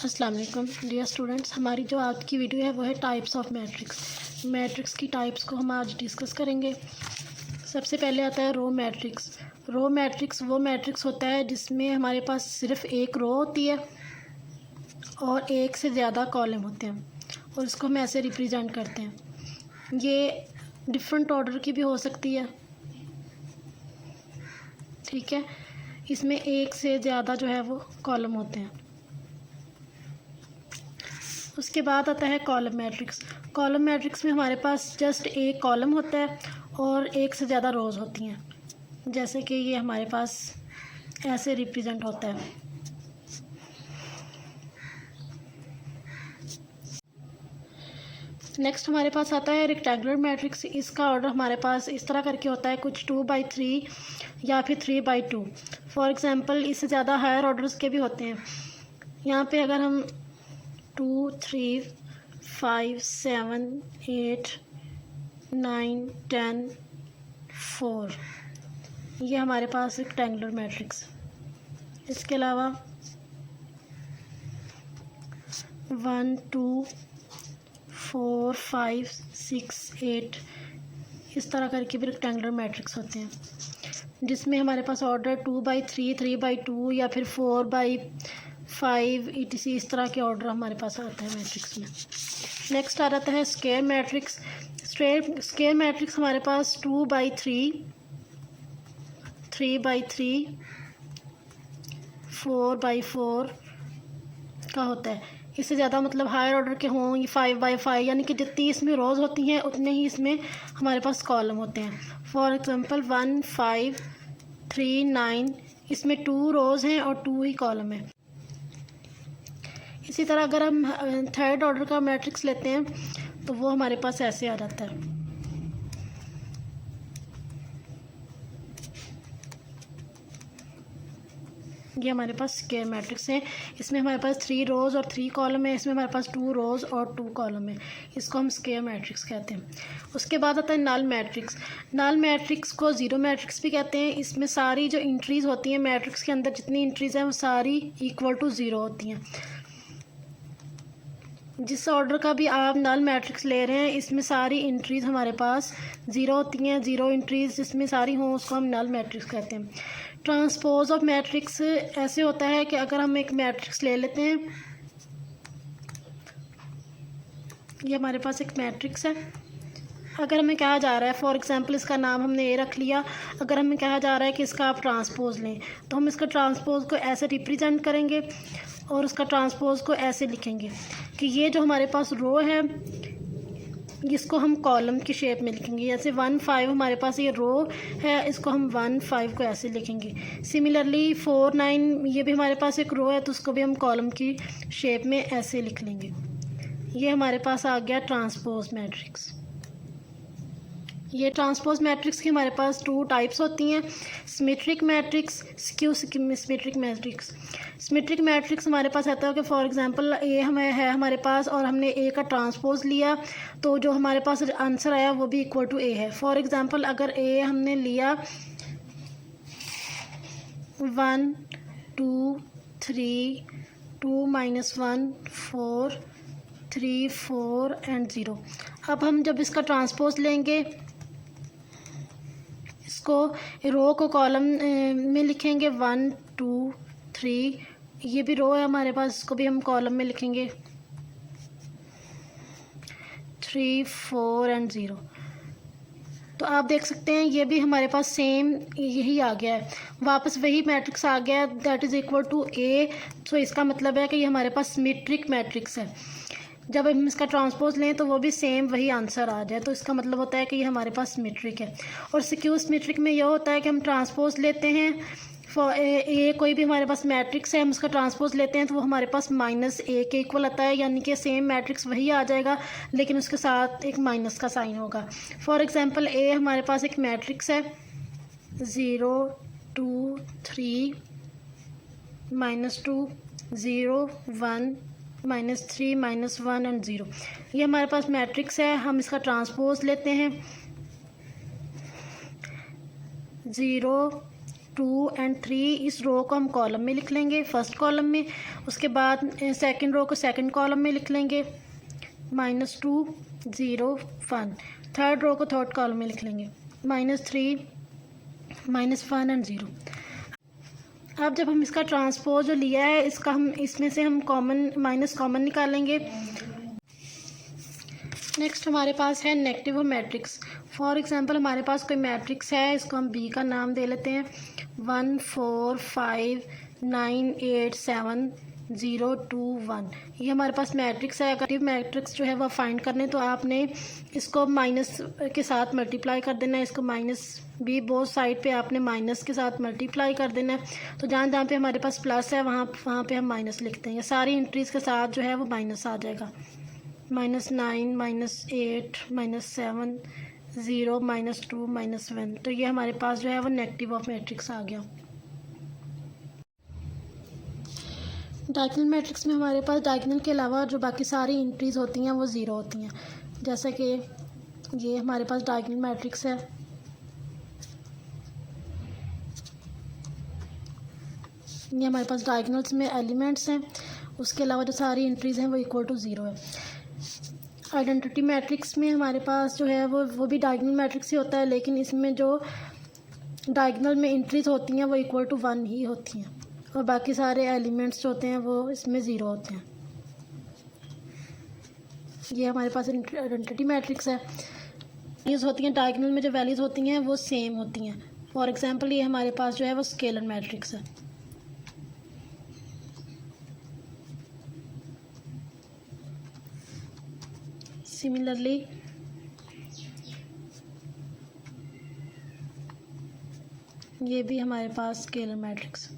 अस्सलाम वालेकुम dear students. हमारी जो आज की वीडियो है वो है टाइप्स ऑफ मैट्रिक्स। मैट्रिक्स की टाइप्स को हम आज डिस्कस करेंगे। सबसे पहले आता है रो मैट्रिक्स। रो मैट्रिक्स वो मैट्रिक्स होता है जिसमें हमारे पास सिर्फ एक रो होती है और एक से ज़्यादा कॉलम होते हैं और इसको हम ऐसे रिप्रेजेंट करते हैं। ये डिफरेंट ऑर्डर की भी हो सकती है, ठीक है। इसमें एक से ज़्यादा जो है वो कॉलम होते हैं। उसके बाद आता है कॉलम मैट्रिक्स। कॉलम मैट्रिक्स में हमारे पास जस्ट एक कॉलम होता है और एक से ज़्यादा रोज़ होती हैं, जैसे कि ये हमारे पास ऐसे रिप्रेजेंट होता है। नेक्स्ट हमारे पास आता है रेक्टेंगुलर मैट्रिक्स। इसका ऑर्डर हमारे पास इस तरह करके होता है, कुछ 2/3 या फिर 3/2। फॉर एग्ज़ाम्पल इससे ज़्यादा हायर ऑर्डर्स के भी होते हैं। यहाँ पे अगर हम 2, 3, 5, 7, 8, 9, 10, 4, ये हमारे पास रेक्टेंगुलर मैट्रिक्स। इसके अलावा 1, 2, 4, 5, 6, 8 इस तरह करके भी रेक्टेंगुलर मैट्रिक्स होते हैं, जिसमें हमारे पास ऑर्डर 2/3, 3/2 या फिर 4/5 etc इस तरह के ऑर्डर हमारे पास आता है मैट्रिक्स में। नेक्स्ट आ जाता है स्क्वायर मैट्रिक्स। स्क्वायर मैट्रिक्स हमारे पास 2/3, 3/3, 4/4 का होता है। इससे ज़्यादा मतलब हायर ऑर्डर के हों ये 5/5, यानी कि जितनी इसमें रोज़ होती हैं उतने ही इसमें हमारे पास कॉलम होते हैं। फॉर एग्ज़ाम्पल 1, 5, 3, 9 इसमें 2 रोज़ हैं और 2 ही कॉलम है। इसी तरह अगर हम थर्ड ऑर्डर का मैट्रिक्स लेते हैं तो वो हमारे पास ऐसे आ जाता है। ये हमारे पास स्क्वायर मैट्रिक्स है। इसमें हमारे पास 3 रोज़ और 3 कॉलम है। इसमें हमारे पास 2 रोज़ और 2 कॉलम है। इसको हम स्क्वायर मैट्रिक्स कहते हैं। उसके बाद आता है नल मैट्रिक्स। नल मैट्रिक्स को ज़ीरो मैट्रिक्स भी कहते हैं। इसमें सारी जो इंट्रीज़ होती हैं मैट्रिक्स के अंदर, जितनी इंट्रीज़ हैं वो सारी इक्वल टू ज़ीरो होती हैं। जिस ऑर्डर का भी आप नल मैट्रिक्स ले रहे हैं इसमें सारी इंट्रीज़ हमारे पास ज़ीरो होती हैं। ज़ीरो इंट्रीज़ जिसमें सारी हों उसको हम नल मैट्रिक्स कहते हैं। ट्रांसपोज ऑफ मैट्रिक्स ऐसे होता है कि अगर हम एक मैट्रिक्स ले लेते हैं, ये हमारे पास एक मैट्रिक्स है। अगर हमें कहा जा रहा है, फॉर एग्जांपल इसका नाम हमने ए रख लिया, अगर हमें कहा जा रहा है कि इसका आप ट्रांसपोज लें तो हम इसका ट्रांसपोज को ऐसे रिप्रेजेंट करेंगे और उसका ट्रांसपोज को ऐसे लिखेंगे कि ये जो हमारे पास रो है इसको हम कॉलम की शेप में लिखेंगे। जैसे 1, 5 हमारे पास ये रो है, इसको हम 1, 5 को ऐसे लिखेंगे। सिमिलरली 4, 9 ये भी हमारे पास एक रो है तो उसको भी हम कॉलम की शेप में ऐसे लिख लेंगे। ये हमारे पास आ गया ट्रांसपोज मैट्रिक्स। ये ट्रांसपोज मैट्रिक्स की हमारे पास 2 टाइप्स होती हैं, symmetric matrix, skew symmetric matrix. Symmetric matrix हमारे पास आता है कि फॉर एग्जांपल ए हमें है हमारे पास और हमने ए का ट्रांसपोज लिया तो जो हमारे पास आंसर आया वो भी इक्वल टू ए है। फॉर एग्जांपल अगर ए हमने लिया 1, 2, 3, 2 - 1, 4, 3, 4 एंड 0। अब हम जब इसका ट्रांसपोज लेंगे इसको रो को कॉलम में लिखेंगे 1, 2, 3, ये भी रो है हमारे पास, इसको भी हम कॉलम में लिखेंगे 3, 4 एंड 0। तो आप देख सकते हैं ये भी हमारे पास सेम यही आ गया है, वापस वही मैट्रिक्स आ गया है, दैट इज़ इक्वल टू ए। तो इसका मतलब है कि ये हमारे पास सिमेट्रिक मैट्रिक्स है। जब हम इसका ट्रांसपोज लें तो वो भी सेम वही आंसर आ जाए, तो इसका मतलब होता है कि ये हमारे पास सिमेट्रिक है। और स्क्यू सिमेट्रिक में यह होता है कि हम ट्रांसपोज लेते हैं फॉर ए कोई भी हमारे पास मैट्रिक्स है, हम उसका ट्रांसपोज लेते हैं तो वो हमारे पास -a के इक्वल आता है, यानी कि सेम मैट्रिक्स वही आ जाएगा लेकिन उसके साथ एक माइनस का साइन होगा। फॉर एग्जांपल ए हमारे पास एक मैट्रिक्स है 0, 2, 3, -2, 0, 1, -3, -1 एंड 0। ये हमारे पास मैट्रिक्स है। हम इसका ट्रांसपोज लेते हैं 0, 2 एंड 3 इस रो को हम कॉलम में लिख लेंगे, फर्स्ट कॉलम में। उसके बाद सेकंड रो को सेकंड कॉलम में लिख लेंगे, -2 0 1। थर्ड रो को थर्ड कॉलम में लिख लेंगे, -3 -1 एंड 0। अब जब हम इसका ट्रांसपोज जो लिया है इसका हम इसमें से हम माइनस कॉमन निकालेंगे। नेक्स्ट हमारे पास है नेगेटिव मैट्रिक्स। फॉर एग्जांपल हमारे पास कोई मैट्रिक्स है, इसको हम बी का नाम दे लेते हैं, 1 4 5 9 8 7 0 2 1। ये हमारे पास मैट्रिक्स है। अगर मैट्रिक्स जो है वह फाइंड करने तो आपने इसको माइनस के साथ मल्टीप्लाई कर देना है, इसको माइनस भी बोथ साइड पे आपने माइनस के साथ मल्टीप्लाई कर देना है। तो जहाँ जहाँ पे हमारे पास प्लस है वहाँ पे हम माइनस लिखते हैं। सारी एंट्रीज़ के साथ जो है वो माइनस आ जाएगा, -9 -8 -7 0 -2 -1। तो ये हमारे पास जो है वो नेगेटिव ऑफ मैट्रिक्स आ गया। डायगोनल मैट्रिक्स में हमारे पास डायगोनल के अलावा जो बाकी सारी एंट्रीज़ होती हैं वो ज़ीरो होती हैं। जैसे कि ये हमारे पास डायगोनल मैट्रिक्स है, ये हमारे पास डायगोनल्स में एलिमेंट्स हैं, उसके अलावा जो सारी एंट्रीज़ हैं वो इक्वल टू ज़ीरो है। आइडेंटिटी मैट्रिक्स में हमारे पास जो है वो भी डायगोनल मैट्रिक्स ही होता है, लेकिन इसमें जो डायगोनल में एंट्रीज़ होती हैं वो इक्वल टू 1 ही होती हैं और बाकी सारे एलिमेंट्स जो होते हैं वो इसमें ज़ीरो होते हैं। ये हमारे पास आइडेंटिटी मैट्रिक्स है। वैल्यूज़ होती हैं डायगोनल में, जो वैल्यूज़ होती हैं वो सेम होती हैं। फॉर एग्जांपल ये हमारे पास जो है वो स्केलर मैट्रिक्स है। सिमिलरली ये भी हमारे पास स्केलर मैट्रिक्स।